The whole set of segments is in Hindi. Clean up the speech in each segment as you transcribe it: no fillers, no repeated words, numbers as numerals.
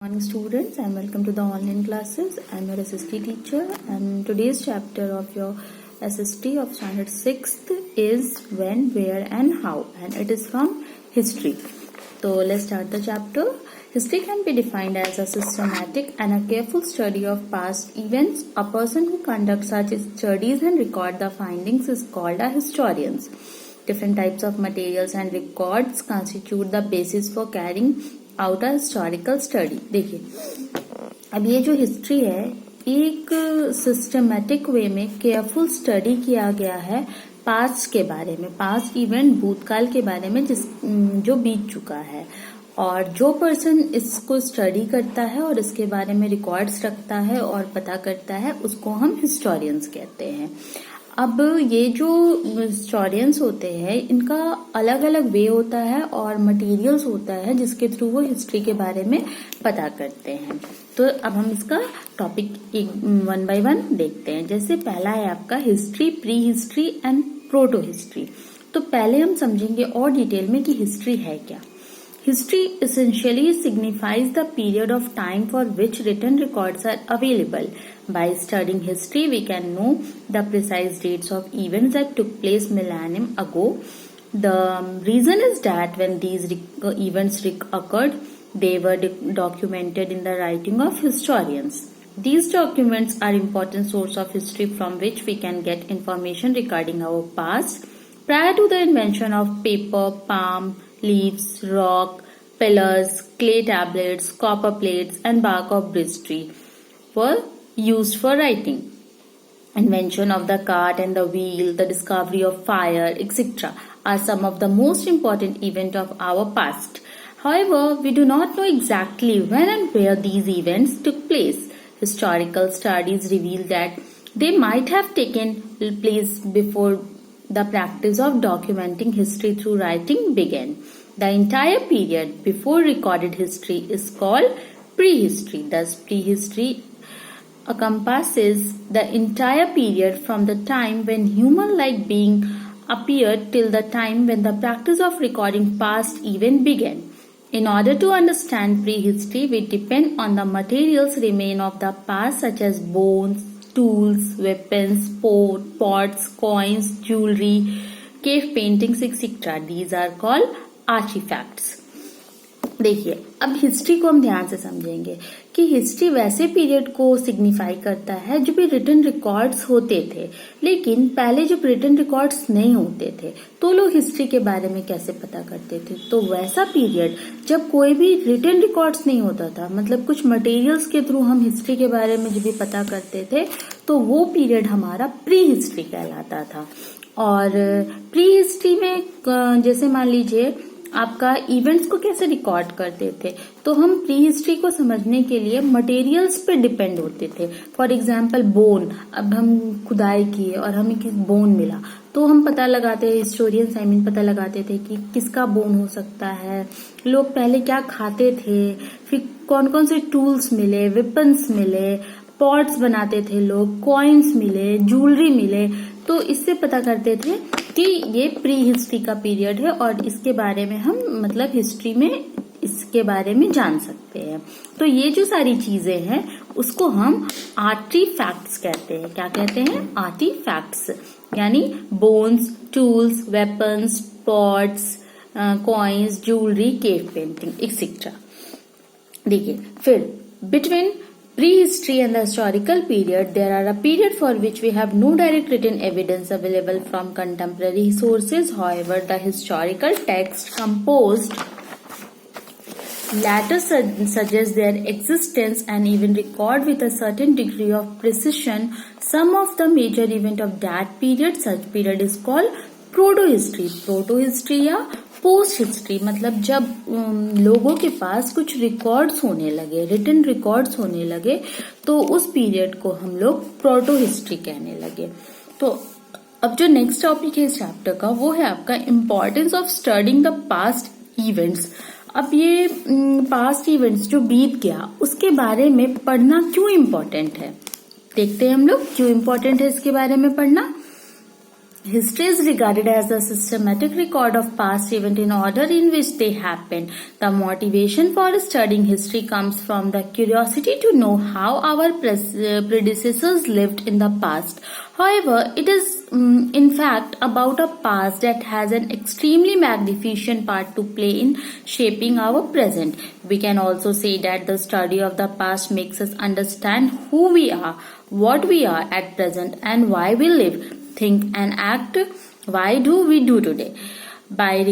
Morning students, and welcome to the online classes. I'm your SST teacher, and today's chapter of your SST of standard 6th is when, where and how, and it is from history. So let's start the chapter. History can be defined as a systematic and a careful study of past events. A person who conducts such studies and record the findings is called a historian. Different types of materials and records constitute the basis for carrying out a historical study. देखिए, अब ये जो हिस्ट्री है एक सिस्टमेटिक वे में केयरफुल स्टडी किया गया है पास्ट के बारे में, पास्ट इवेंट भूतकाल के बारे में जो बीत चुका है, और जो पर्सन इसको स्टडी करता है और इसके बारे में रिकॉर्ड्स रखता है और पता करता है उसको हम हिस्टोरियंस कहते हैं। अब ये जो हिस्टोरियंस होते हैं इनका अलग अलग वे होता है और मटेरियल्स होता है जिसके थ्रू वो हिस्ट्री के बारे में पता करते हैं। तो अब हम इसका टॉपिक वन बाय वन देखते हैं। जैसे पहला है आपका history, pre history and proto history. तो पहले हम समझेंगे और डिटेल में कि हिस्ट्री है क्या। History essentially signifies the period of time for which written records are available. By studying history, we can know the precise dates of events that took place millennium ago. The reason is that when these events occurred, they were documented in the writing of historians. These documents are important source of history from which we can get information regarding our past. Prior to the invention of paper, palm leaves, rock, pillars, clay tablets, copper plates and bark of beech tree were used for writing. Invention of the cart and the wheel, the discovery of fire, etc. are some of the most important events of our past. However, we do not know exactly when and where these events took place. Historical studies reveal that they might have taken place before the practice of documenting history through writing began. The entire period before recorded history is called prehistory. Thus, prehistory encompasses the entire period from the time when human-like being appeared till the time when the practice of recording past event began. In order to understand prehistory, we depend on the materials remain of the past such as bones, tools, weapons, pots, coins, jewelry, cave paintings, etc. These are called artefacts. देखिए, अब हिस्ट्री को हम ध्यान से समझेंगे कि हिस्ट्री वैसे पीरियड को सिग्निफाई करता है जो भी रिटन रिकॉर्ड्स होते थे, लेकिन पहले जब रिटन रिकॉर्ड्स नहीं होते थे तो लोग हिस्ट्री के बारे में कैसे पता करते थे। तो वैसा पीरियड जब कोई भी रिटन रिकॉर्ड्स नहीं होता था, मतलब कुछ मटेरियल्स के थ्रू हम हिस्ट्री के बारे में जब भी पता करते थे, तो वो पीरियड हमारा प्री हिस्ट्री कहलाता था। और प्री हिस्ट्री में जैसे मान लीजिए आपका इवेंट्स को कैसे रिकॉर्ड करते थे, तो हम प्री हिस्ट्री को समझने के लिए मटेरियल्स पे डिपेंड होते थे। फॉर एग्जांपल बोन, अब हम खुदाई किए और हमें किस बोन मिला तो हम पता लगाते, हिस्टोरियंस पता लगाते थे कि किसका बोन हो सकता है, लोग पहले क्या खाते थे, फिर कौन कौन से टूल्स मिले, वेपन्स मिले, पॉट्स बनाते थे लोग, कॉइन्स मिले, ज्वेलरी मिले। तो इससे पता करते थे कि ये प्री हिस्ट्री का पीरियड है और इसके बारे में हम मतलब हिस्ट्री में इसके बारे में जान सकते हैं। तो ये जो सारी चीजें हैं उसको हम आर्टिफैक्ट्स कहते हैं। क्या कहते हैं? आर्टिफैक्ट्स, यानी bones, tools, weapons, pots, coins, jewellery, cave painting etcetera. देखिए, फिर between prehistory and the historical period, there are a period for which we have no direct written evidence available from contemporary sources. However, the historical text composed later suggest their existence and even record with a certain degree of precision some of the major event of that period. Such period is called proto-history. Proto-history या पोस्ट हिस्ट्री, मतलब जब लोगों के पास कुछ रिकॉर्ड्स होने लगे, रिटन रिकॉर्ड्स होने लगे, तो उस पीरियड को हम लोग प्रोटो हिस्ट्री कहने लगे। तो अब जो नेक्स्ट टॉपिक है इस चैप्टर का वो है आपका importance of studying the past events. अब ये पास्ट इवेंट्स जो बीत गया उसके बारे में पढ़ना क्यों इम्पोर्टेंट है, देखते हैं हम लोग क्यों इम्पोर्टेंट है इसके बारे में पढ़ना। History is regarded as a systematic record of past events in order in which they happened. The motivation for studying history comes from the curiosity to know how our predecessors lived in the past. However, it is in fact about a past that has an extremely magnificent part to play in shaping our present. We can also say that the study of the past makes us understand who we are, what we are at present, and why we live, think and act. Why do we do today? By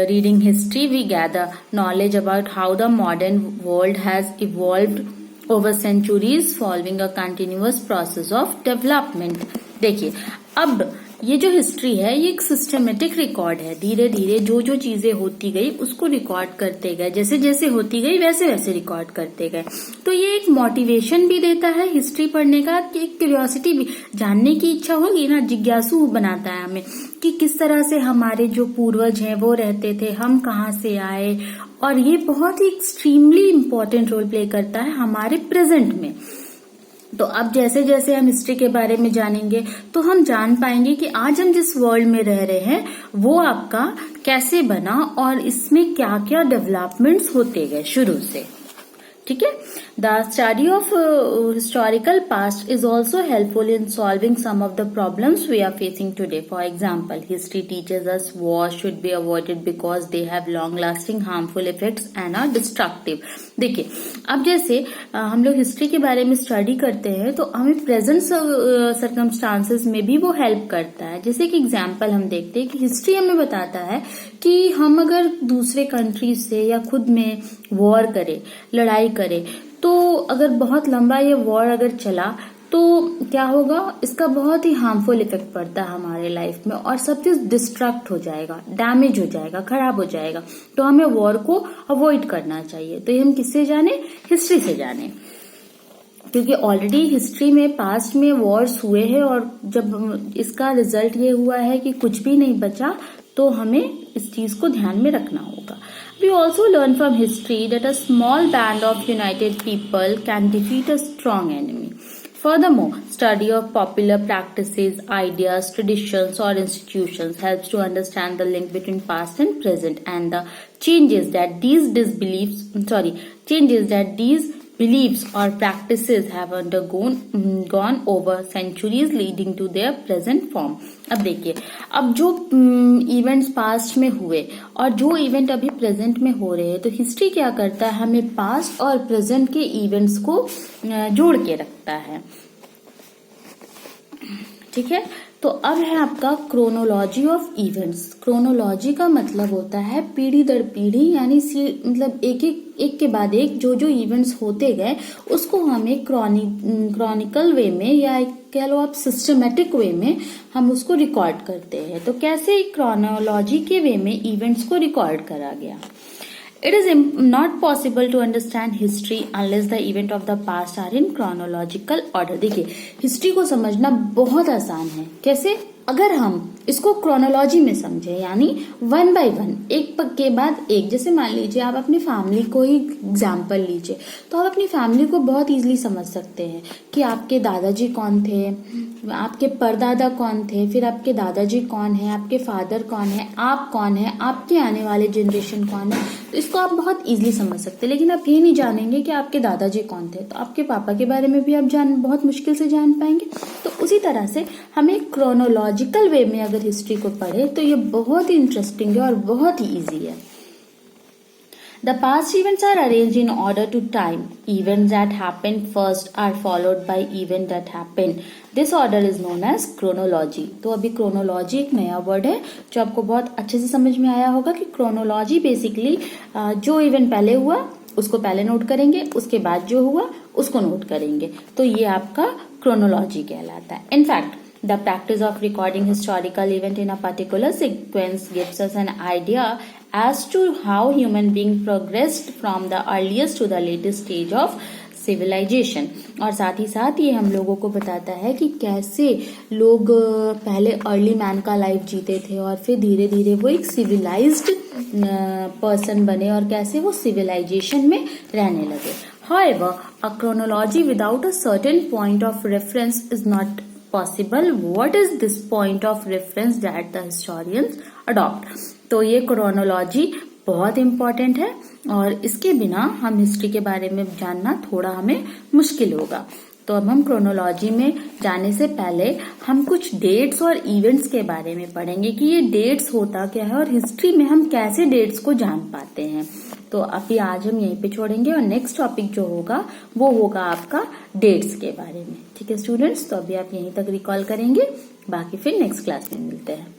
reading history, we gather knowledge about how the modern world has evolved over centuries, following a continuous process of development. देखिए, अब ये जो हिस्ट्री है ये एक सिस्टमेटिक रिकॉर्ड है. धीरे धीरे जो जो चीजें होती गई उसको रिकॉर्ड करते गए, जैसे जैसे होती गई वैसे वैसे रिकॉर्ड करते गए. तो ये एक मोटिवेशन भी देता है हिस्ट्री पढ़ने का, कि एक क्यूरियोसिटी भी, जानने की इच्छा होगी ना, जिज्ञासु बनाता है हमें कि किस तरह से हमारे जो पूर्वज हैं वो रहते थे, हम कहाँ से आए. और ये बहुत ही एक्सट्रीमली इम्पोर्टेंट रोल प्ले करता है हमारे प्रेजेंट में. तो अब जैसे जैसे हम हिस्ट्री के बारे में जानेंगे तो हम जान पाएंगे कि आज हम जिस वर्ल्ड में रह रहे हैं वो आपका कैसे बना और इसमें क्या क्या डेवलपमेंट्स होते गए शुरू से. ठीक है. The study of historical past is also helpful in solving some of the problems we are facing today. For example, history teachers us war should be avoided because they have long lasting harmful effects and are destructive. देखिए, अब जैसे हम लोग हिस्ट्री के बारे में स्टडी करते हैं तो हमें प्रेजेंट सर्कमस्टांसेस में भी वो हेल्प करता है. जैसे कि एग्जाम्पल हम देखते हैं कि हिस्ट्री हमें बताता है कि हम अगर दूसरे कंट्रीज से या खुद में वॉर करें, लड़ाई करें, तो अगर बहुत लंबा ये वॉर अगर चला तो क्या होगा, इसका बहुत ही हार्मफुल इफेक्ट पड़ता है हमारे लाइफ में और सब चीज डिस्ट्रक्ट हो जाएगा, डैमेज हो जाएगा, खराब हो जाएगा. तो हमें वॉर को अवॉइड करना चाहिए. तो ये हम किससे जाने? हिस्ट्री से जाने, क्योंकि ऑलरेडी हिस्ट्री में पास्ट में वॉर्स हुए हैं और जब इसका रिजल्ट ये हुआ है कि कुछ भी नहीं बचा, तो हमें इस चीज को ध्यान में रखना होगा. We also learn from history that a small band of united people can defeat a strong enemy. Furthermore, study of popular practices, ideas, traditions or institutions helps to understand the link between past and present and the changes that these beliefs or practices have gone over centuries leading to their present form. अब देखिए, अब जो इवेंट्स पास्ट में हुए और जो इवेंट अभी प्रेजेंट में हो रहे हैं, तो हिस्ट्री क्या करता है, हमें पास्ट और प्रेजेंट के इवेंट्स को जोड़ के रखता है. ठीक है. तो अब है आपका क्रोनोलॉजी ऑफ इवेंट्स. क्रोनोलॉजी का मतलब होता है पीढ़ी दर पीढ़ी, यानी मतलब एक के बाद एक जो जो इवेंट्स होते गए उसको हमें क्रॉनिकल वे में या कह लो आप सिस्टमेटिक वे में हम उसको रिकॉर्ड करते हैं. तो कैसे क्रोनोलॉजी के वे में इवेंट्स को रिकॉर्ड करा गया. It is not possible to understand history unless the event of the past are in chronological order. देखिए, हिस्ट्री को समझना बहुत आसान है. कैसे? अगर हम इसको क्रोनोलॉजी में समझे, यानी वन बाय वन, एक के बाद एक. जैसे मान लीजिए आप अपनी फैमिली को ही एग्जाम्पल लीजिए, तो आप अपनी फैमिली को बहुत इजीली समझ सकते हैं कि आपके दादाजी कौन थे, आपके परदादा कौन थे, फिर आपके दादाजी कौन है, आपके फादर कौन है, आप कौन है, आपके आने वाले जनरेशन कौन है. तो इसको आप बहुत इजीली समझ सकते हैं. लेकिन आप ये नहीं जानेंगे कि आपके दादाजी कौन थे, तो आपके पापा के बारे में भी आप बहुत मुश्किल से जान पाएंगे. तो उसी तरह से हमें क्रोनोलॉजिकल वे में अगर हिस्ट्री को पढ़े तो ये बहुत ही इंटरेस्टिंग है और बहुत ही इजी है. The past events are arranged in order to time. Events that happened first are followed by events that happened. This order is known as chronology. तो अभी chronology एक नया वर्ड है जो आपको बहुत अच्छे से समझ में आया होगा कि chronology बेसिकली जो इवेंट पहले हुआ उसको पहले नोट करेंगे, उसके बाद जो हुआ उसको नोट करेंगे. तो ये आपका chronology कहलाता है. In fact, the practice of recording historical event in a particular sequence gives us an idea as to how human being progressed from the earliest to the latest stage of civilization. और साथ ही साथ ये हम लोगों को बताता है कि कैसे लोग पहले अर्ली मैन का लाइफ जीते थे और फिर धीरे धीरे वो एक सिविलाइज्ड पर्सन बने और कैसे वो सिविलाइजेशन में रहने लगे. However, a chronology without a certain point of reference is not possible, what is this point of reference that the historians adopt? तो ये क्रोनोलॉजी बहुत इम्पोर्टेंट है और इसके बिना हम हिस्ट्री के बारे में जानना थोड़ा हमें मुश्किल होगा। तो अब हम क्रोनोलॉजी में जाने से पहले हम कुछ डेट्स और इवेंट्स के बारे में पढ़ेंगे कि ये डेट्स होता क्या है और हिस्ट्री में हम कैसे डेट्स को जान पाते हैं। तो अभी आज हम यहीं पे छोड़ेंगे और नेक्स्ट टॉपिक जो होगा वो होगा आपका डेट्स के बारे में। ठीक है स्टूडेंट्स, तो अभी आप यहीं तक रिकॉल करेंगे, बाकी फिर नेक्स्ट क्लास में मिलते हैं।